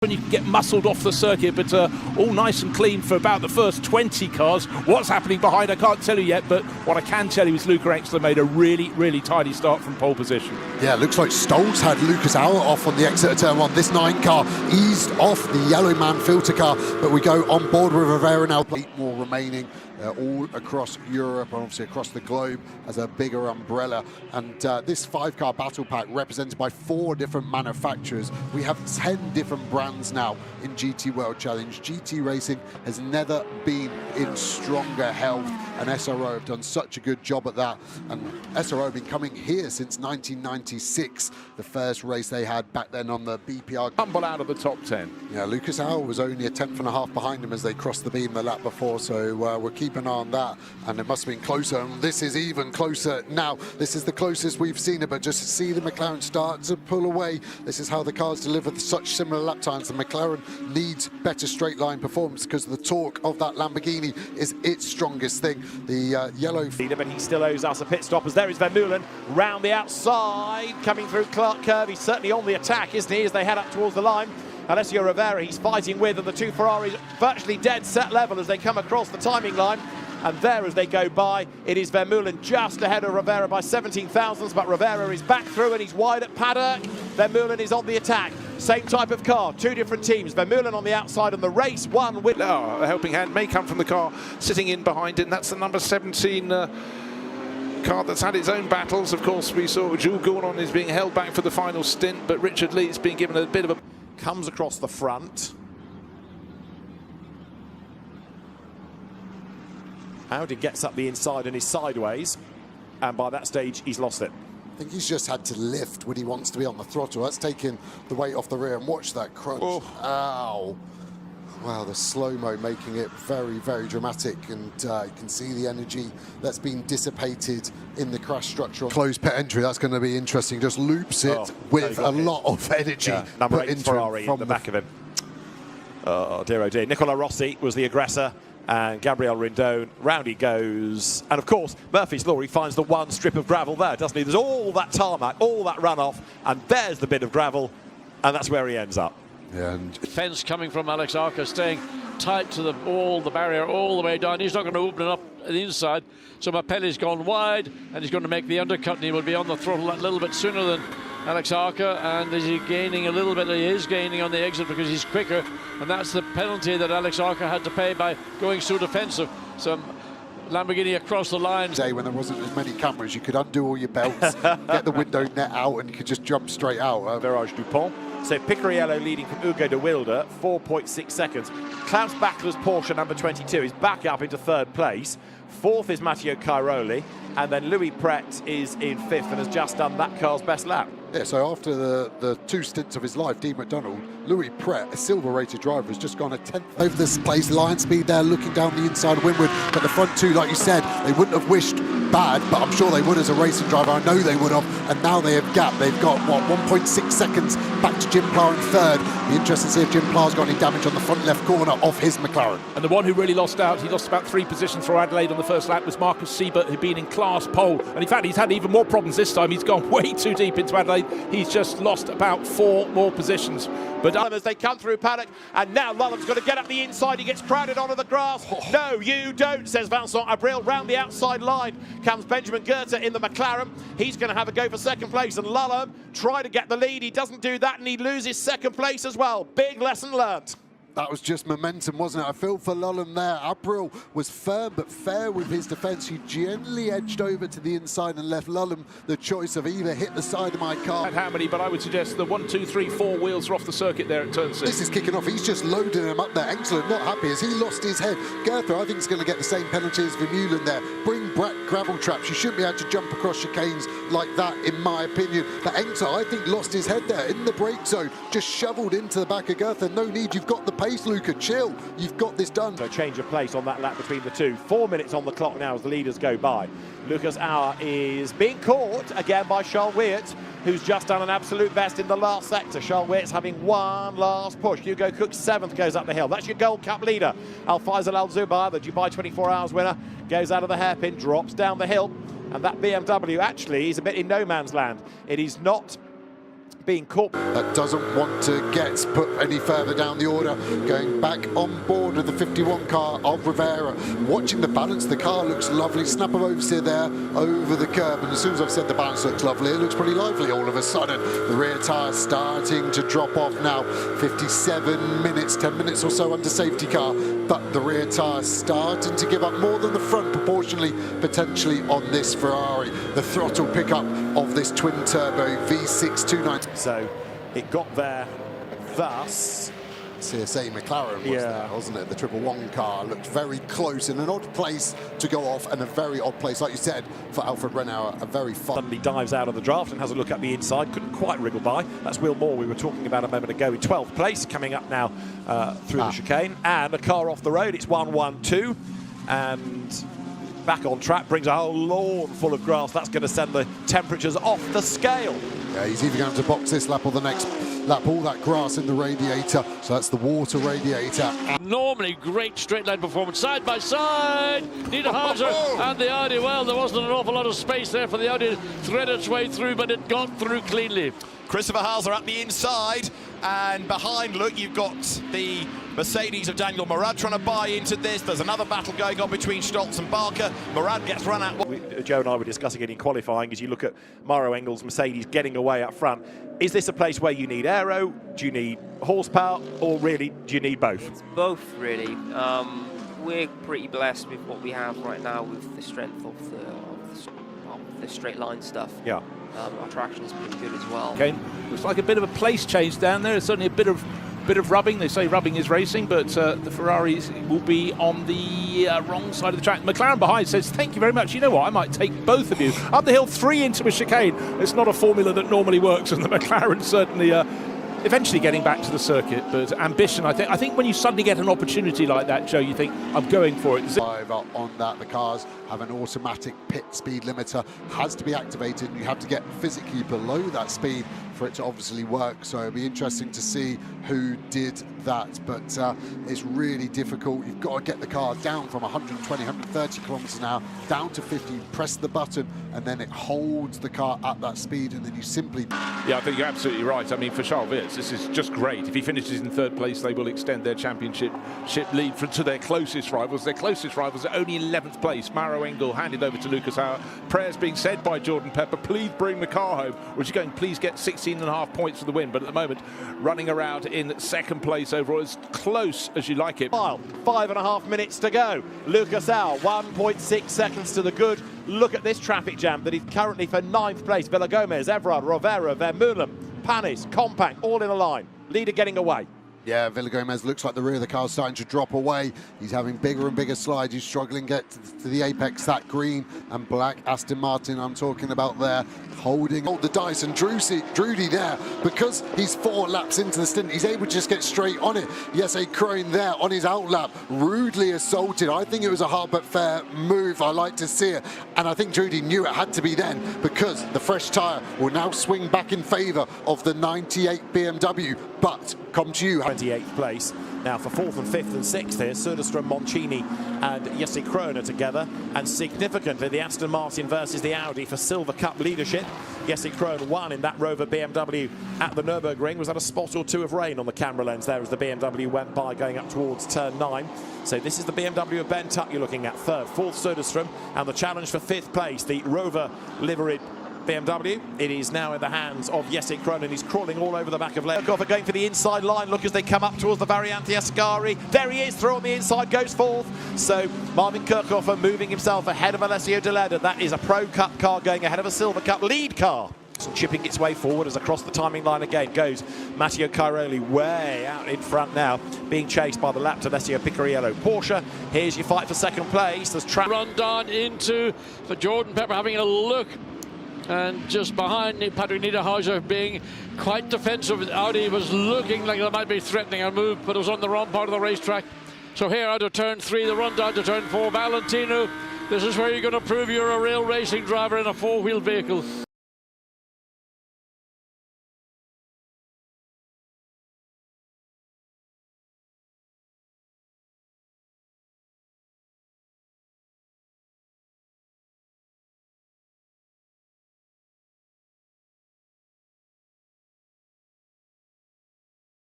When you can get muscled off the circuit, but all nice and clean for about the first 20 cars. What's happening behind, I can't tell you yet, but what I can tell you is Luca Exler made a really tidy start from pole position. Yeah, looks like Stolz had Lucas Auer off on the exit of turn one. This 9 car eased off the yellow man filter car, but we go on board with Rivera now. 8 more remaining all across Europe and obviously across the globe as a bigger umbrella. And this 5-car battle pack represented by 4 different manufacturers. We have 10 different brands now in GT World Challenge. GT Racing has never been in stronger health, and SRO have done such a good job at that. And SRO have been coming here since 1996, the first race they had back then on the BPR. Tumble out of the top 10. Yeah, Lucas Auer was only a 10th and a half behind him as they crossed the beam the lap before, so we'll keep an eye on that. And it must have been closer, and this is even closer now. This is the closest we've seen it, but just to see the McLaren start to pull away, this is how the cars deliver such similar lap times. The McLaren needs better straight line performance because the torque of that Lamborghini is its strongest thing. The yellow leader, but he still owes us a pit stop, as there is Vermeulen round the outside, coming through Clark Curve. He's certainly on the attack, isn't he, as they head up towards the line. Alessio Rivera he's fighting with, and the 2 Ferraris virtually dead set level as they come across the timing line. And there, as they go by, it is Vermeulen just ahead of Rivera by 17 thousandths, but Rivera is back through and he's wide at paddock. Vermeulen is on the attack. Same type of car, 2 different teams. Vermeulen on the outside, and the race one with... A helping hand may come from the car sitting in behind it, and that's the number 17 car that's had its own battles. Of course, we saw Jules Gournon is being held back for the final stint, but Richard Lee's being given a bit of a... Comes across the front. Audi gets up the inside and is sideways, and by that stage he's lost it. I think he's just had to lift when he wants to be on the throttle. That's taking the weight off the rear, and watch that crunch. Oh. Ow. Wow, the slow-mo making it very dramatic, and you can see the energy that's been dissipated in the crash structure. Closed pit entry, that's going to be interesting. Just loops it with a lot of energy. Yeah, number 8 Ferrari from the back of him. Oh dear, oh dear. Nicola Rossi was the aggressor, and Gabriel Rindone, round he goes. And of course, Murphy's Law, he finds the one strip of gravel there, doesn't he? There's all that tarmac, all that runoff, and there's the bit of gravel, and that's where he ends up. Yeah, and fence coming from Alex Arca, staying tight to the barrier all the way down. He's not going to open it up at the inside. So Mapelli's gone wide, and he's going to make the undercut, and he will be on the throttle a little bit sooner than Alex Arca. And is he gaining a little bit? He is gaining on the exit because he's quicker, and that's the penalty that Alex Arca had to pay by going so defensive. So Lamborghini across the line. Day when there wasn't as many cameras, you could undo all your belts, get the window net out, and you could just jump straight out. Virage Dupont. So Picariello leading from Ugo de Wilde, 4.6 seconds. Klaus Bachler's Porsche number 22 is back up into 3rd place. 4th is Matteo Cairoli, and then Louis Pret is in 5th and has just done that car's best lap. Yeah, so after the 2 stints of his life, Dean McDonald, Louis Pret, a silver-rated driver, has just gone a 10th over this place. Lion speed there, looking down the inside of Winwood, but the front 2, like you said, they wouldn't have wished bad, but I'm sure they would as a racing driver. I know they would have, and now they have gapped. They've got, what, 1.6 seconds back to Jim Pla in 3rd. Be interested to see if Jim Pla's got any damage on the front left corner of his McLaren. And the one who really lost out, he lost about 3 positions for Adelaide on the first lap, was Marcus Siebert, who'd been in class pole. And in fact, he's had even more problems this time. He's gone way too deep into Adelaide. He's just lost about 4 more positions. But as they come through paddock, and now Lulham's got to get up the inside. He gets crowded onto the grass. No, you don't, says Vincent Abril. Round the outside line comes Benjamin Goethe in the McLaren. He's going to have a go for 2nd place, and Lulham try to get the lead. He doesn't do that, and he loses 2nd place as well. Big lesson learnt. That was just momentum, wasn't it? I feel for Lulham there. Abril was firm but fair with his defence. He gently edged over to the inside and left Lulham the choice of either hit the side of my car. How many, but I would suggest the 1, 2, 3, 4 wheels are off the circuit there at turn 6. This is kicking off. He's just loading him up there. Engstler not happy as he lost his head. Goethe, I think, is going to get the same penalty as Vermeulen there. Bring back gravel traps. You shouldn't be able to jump across chicanes like that, in my opinion. But Engstler, I think, lost his head there in the brake zone. Just shoveled into the back of Goethe. No need. You've got the pace, Luca. Chill. You've got this done. So change of place on that lap between the 2. 4 minutes on the clock now as the leaders go by. Lucas Auer is being caught again by Charles Weert, who's just done an absolute best in the last sector. Charles Weert's having one last push. Hugo Cook 7th goes up the hill. That's your Gold Cup leader. Al-Faisal Al-Zubair, the Dubai 24 Hours winner, goes out of the hairpin, drops down the hill, and that BMW actually is a bit in no man's land. It is not being caught. That doesn't want to get put any further down the order. Going back on board with the 51 car of Rivera. Watching the balance, the car looks lovely. Snap of oversteer there over the curb. And as soon as I've said the balance looks lovely, it looks pretty lively all of a sudden. The rear tyre starting to drop off now. 57 minutes, 10 minutes or so under safety car. But the rear tyre starting to give up more than the front proportionally, potentially on this Ferrari. The throttle pickup of this twin-turbo V6 290. So it got there thus. CSA McLaren was there, wasn't it? The 111 car looked very close in an odd place to go off and a very odd place, like you said, for Alfred Brennauer, a very fun. Suddenly dives out of the draft and has a look at the inside. Couldn't quite wriggle by. That's Will Moore we were talking about a moment ago in 12th place, coming up now through the chicane. And a car off the road, it's 1-1-2. And back on track, brings a whole lawn full of grass. That's going to send the temperatures off the scale. Yeah, he's either going to box this lap or the next lap. All that grass in the radiator, so that's the water radiator. Normally great straight line performance, side by side. Niederhauser and the Audi. Well, there wasn't an awful lot of space there for the Audi to thread its way through, but it got through cleanly. Christopher Hauser at the inside, and behind, look, you've got the Mercedes of Daniel Murad trying to buy into this. There's another battle going on between Stoltz and Barker. Murad gets run out. Joe and I were discussing it in qualifying as you look at Mauro Engel's Mercedes getting away up front. Is this a place where you need aero, do you need horsepower, or really do you need both? It's both, really. We're pretty blessed with what we have right now with the strength of the straight line stuff. Yeah. Our traction's pretty good as well. Okay, looks like a bit of a place change down there. There's certainly a bit of rubbing. They say rubbing is racing, but the Ferraris will be on the wrong side of the track. McLaren behind says, thank you very much. You know what? I might take both of you up the hill, 3 into a chicane. It's not a formula that normally works, and the McLaren certainly eventually getting back to the circuit. But ambition, I think when you suddenly get an opportunity like that, Joe, you think, I'm going for it. On that, the cars have an automatic pit speed limiter, has to be activated, and you have to get physically below that speed for it to obviously work. So it'll be interesting to see who did that, but it's really difficult. You've got to get the car down from 120, 130 kilometers an hour down to 50, press the button, and then it holds the car at that speed, and then you simply... Yeah, I think you're absolutely right. I mean, for Charles Wirtz, this is just great. If he finishes in 3rd place, they will extend their championship lead to their closest rivals. Their closest rivals are only in 11th place. Mauro Engel handed over to Lucas Hauer. Prayers being said by Jordan Pepper, please bring the car home. Or is he going, please get 16.5 points for the win? But at the moment, running around in 2nd place overall, as close as you like it. 5.5 minutes to go. Lucas Hauer, 1.6 seconds to the good. Look at this traffic jam that is currently for 9th place. Villagomez, Everard, Rovera, Vermeulen, Panis, Compact, all in a line. Leader getting away. Yeah, Villagomez looks like the rear of the car is starting to drop away. He's having bigger and bigger slides. He's struggling to get to the apex. That green and black Aston Martin I'm talking about there, holding the dice. And Drudy there, because he's 4 laps into the stint, he's able to just get straight on it. Jesse Krohn there on his outlap, rudely assaulted. I think it was a hard but fair move. I like to see it. And I think Drudy knew it had to be then, because the fresh tyre will now swing back in favour of the 98 BMW. But come to you. 28th place. Now for 4th and 5th and 6th here, Söderström, Moncini and Jesse Krohn are together. And significantly, the Aston Martin versus the Audi for Silver Cup leadership. Jesse Krohn won in that Rover BMW at the Nürburgring. Was that a spot or two of rain on the camera lens there as the BMW went by going up towards turn 9. So this is the BMW of Ben Tuck you're looking at. 3rd, 4th Söderström, and the challenge for 5th place, the Rover liveried BMW. It is now in the hands of Jesse Krohn, and he's crawling all over the back of Kirchhofer, going for the inside line. Look as they come up towards the Variante Ascari. There he is, through on the inside, goes 4th. So Marvin Kirchhofer moving himself ahead of Alessio De Leda. That is a Pro Cup car going ahead of a Silver Cup lead car. Chipping its way forward as across the timing line again goes Matteo Cairoli, way out in front now, being chased by the lapped Alessio Picariello. Porsche, here's your fight for 2nd place. There's Run down into for Jordan Pepper having a look. And just behind Patrick Niederhauser being quite defensive. Audi was looking like they might be threatening a move, but it was on the wrong part of the racetrack. So here out of turn 3, the run down to turn 4. Valentino, this is where you're going to prove you're a real racing driver in a 4-wheel vehicle.